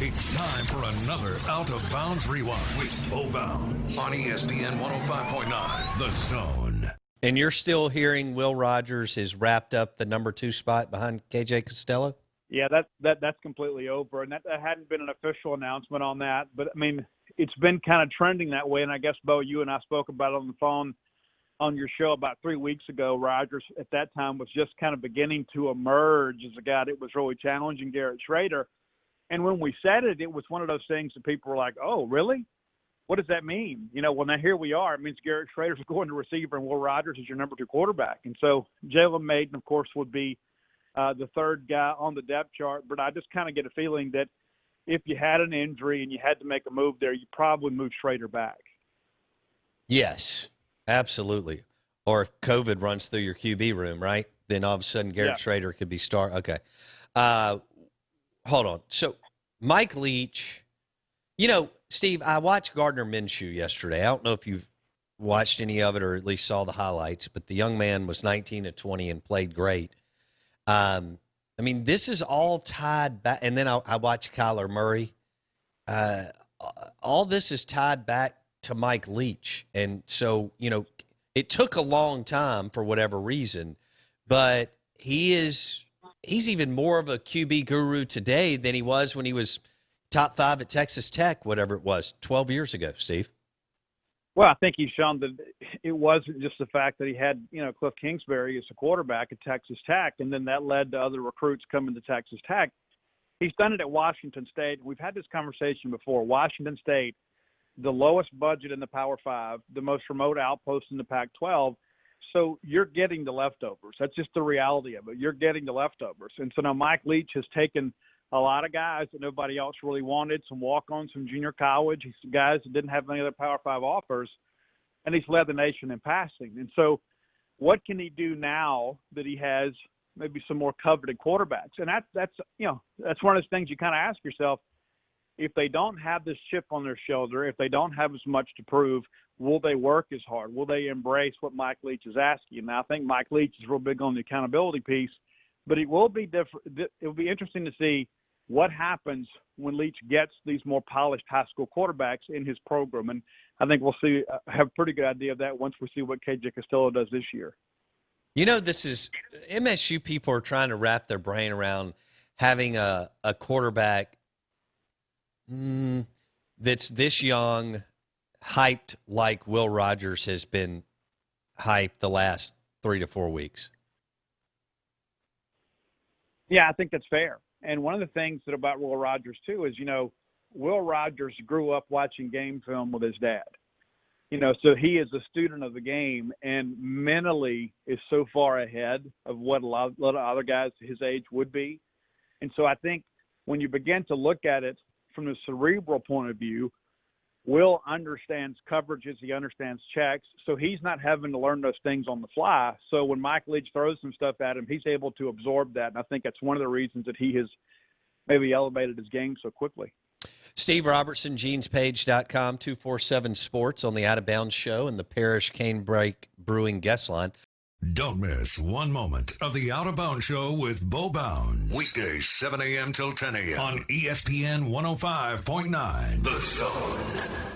It's time for another Out of Bounds Rewind with Bo Bounds on ESPN 105.9, The Zone. And you're still hearing Will Rogers has wrapped up the number 2 spot behind KJ Costello? Yeah, that's completely over, and that hadn't been an official announcement on that. But, I mean, it's been kind of trending that way, and I guess, Bo, you and I spoke about it on the phone on your show about 3 weeks ago. Rogers at that time was just kind of beginning to emerge as a guy that was really challenging Garrett Schrader. And when we said it, it was one of those things that people were like, oh, really? What does that mean? You know, well, now here we are. It means Garrett Schrader's going to receiver and Will Rogers is your number 2 quarterback. And so Jalen Maiden, of course, would be the third guy on the depth chart. But I just kind of get a feeling that if you had an injury and you had to make a move there, you probably move Schrader back. Yes, absolutely. Or if COVID runs through your QB room, right? Then all of a sudden Garrett Schrader could be start. Okay. Hold on. So Mike Leach, you know, Steve, I watched Gardner Minshew yesterday. I don't know if you've watched any of it or at least saw the highlights, but the young man was 19-20 and played great. I mean, this is all tied back. And then I watched Kyler Murray. All this is tied back to Mike Leach. And so, you know, it took a long time for whatever reason, but he's even more of a QB guru today than he was when he was top 5 at Texas Tech, whatever it was, 12 years ago, Steve. Well, I think he's shown that it wasn't just the fact that he had, you know, Cliff Kingsbury as a quarterback at Texas Tech, and then that led to other recruits coming to Texas Tech. He's done it at Washington State. We've had this conversation before. Washington State, the lowest budget in the Power 5, the most remote outpost in the Pac-12. So you're getting the leftovers. That's just the reality of it. You're getting the leftovers. And so now Mike Leach has taken a lot of guys that nobody else really wanted, some walk-ons from junior college, guys that didn't have any other Power 5 offers, and he's led the nation in passing. And so what can he do now that he has maybe some more coveted quarterbacks? And that's you know, that's one of those things you kind of ask yourself, if they don't have this chip on their shoulder, if they don't have as much to prove, will they work as hard? Will they embrace what Mike Leach is asking? Now, I think Mike Leach is real big on the accountability piece, but it will be different. It will be interesting to see what happens when Leach gets these more polished high school quarterbacks in his program. And I think we'll see, have a pretty good idea of that once we see what KJ Costello does this year. You know, this is MSU people are trying to wrap their brain around having a quarterback that's this young, hyped like Will Rogers has been hyped the last 3 to 4 weeks. Yeah, I think that's fair. And one of the things that about Will Rogers, too, is, you know, Will Rogers grew up watching game film with his dad. You know, so he is a student of the game and mentally is so far ahead of what a lot of other guys his age would be. And so I think when you begin to look at it from the cerebral point of view, Will understands coverages, he understands checks, so he's not having to learn those things on the fly. So when Mike Leach throws some stuff at him, he's able to absorb that, and I think that's one of the reasons that he has maybe elevated his game so quickly. Steve Robertson, genespage.com, 247 Sports on the Out of Bounds show and the Parish Brewing guest line. Don't miss one moment of the Out of Bounds show with Bo Bounds. Weekdays 7 a.m. till 10 a.m. on ESPN 105.9, The Zone.